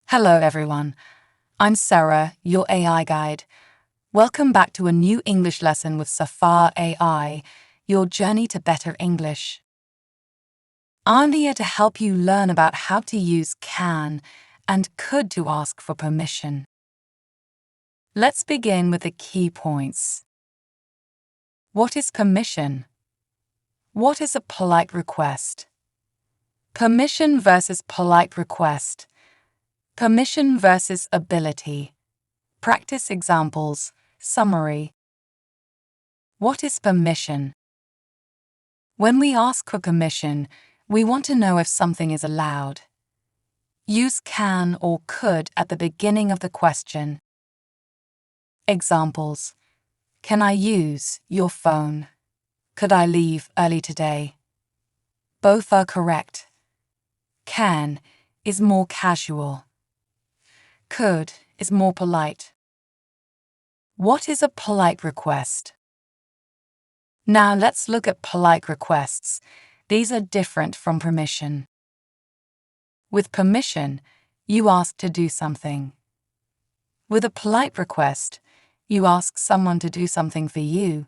Hello everyone, I'm Sarah, your AI guide. Welcome back to a new English lesson with Safar AI, your journey to better English. I'm here to help you learn about how to use can and could to ask for permission. Let's begin with the key points. What is permission? What is a polite request? Permission versus polite request. Permission versus ability. Practice examples. Summary. What is permission? When we ask for permission, we want to know if something is allowed. Use can or could at the beginning of the question. Examples. Can I use your phone? Could I leave early today? Both are correct. Can is more casual. Could is more polite. What is a polite request? Now let's look at polite requests. These are different from permission. With permission, you ask to do something. With a polite request, you ask someone to do something for you.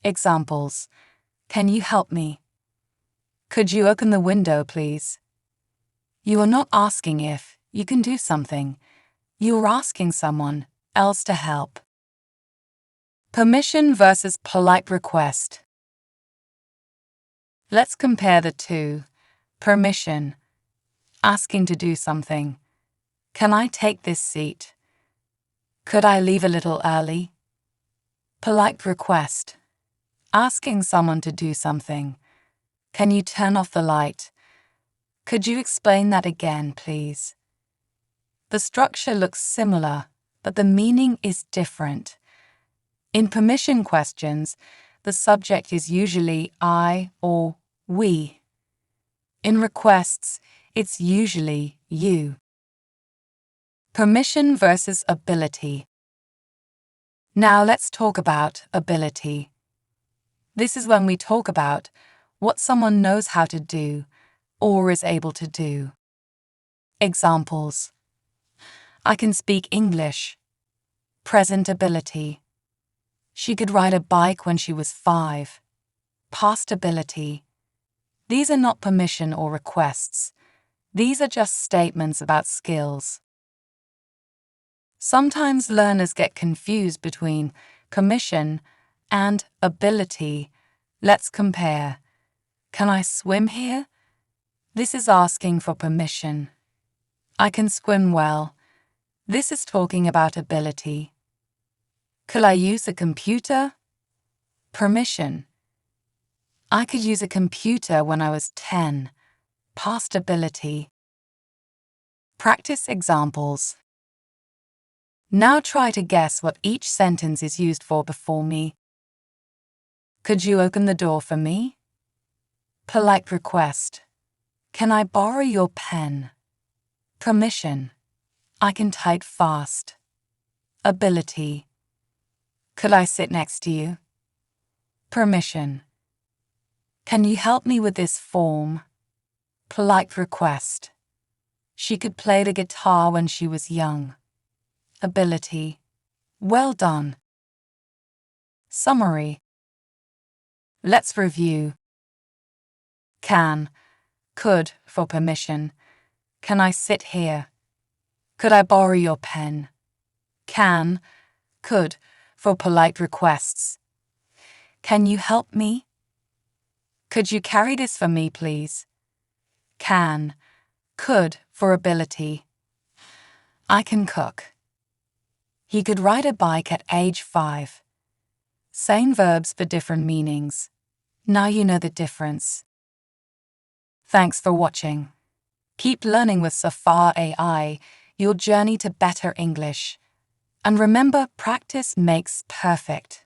Examples. Can you help me? Could you open the window, please? You are not asking if you can do something. You are asking someone else to help. Permission versus polite request. Let's compare the two. Permission. Asking to do something. Can I take this seat? Could I leave a little early? Polite request. Asking someone to do something. Can you turn off the light? Could you explain that again, please? The structure looks similar, but the meaning is different. In permission questions, the subject is usually I or we. In requests, it's usually you. Permission versus ability. Now let's talk about ability. This is when we talk about what someone knows how to do or is able to do. Examples. I can speak English. Present ability. She could ride a bike when she was 5. Past ability. These are not permission or requests. These are just statements about skills. Sometimes learners get confused between permission and ability. Let's compare. Can I swim here? This is asking for permission. I can swim well. This is talking about ability. Could I use a computer? Permission. I could use a computer when I was 10. Past ability. Practice examples. Now try to guess what each sentence is used for before me. Could you open the door for me? Polite request. Can I borrow your pen? Permission. I can type fast. Ability. Could I sit next to you? Permission. Can you help me with this form? Polite request. She could play the guitar when she was young. Ability. Well done. Summary. Let's review. Can, could for permission. Can I sit here? Could I borrow your pen? Can, could for polite requests. Can you help me? Could you carry this for me, please? Can, could for ability. I can cook. He could ride a bike at age 5. Same verbs for different meanings. Now you know the difference. Thanks for watching. Keep learning with Safar AI, your journey to better English. And remember, practice makes perfect.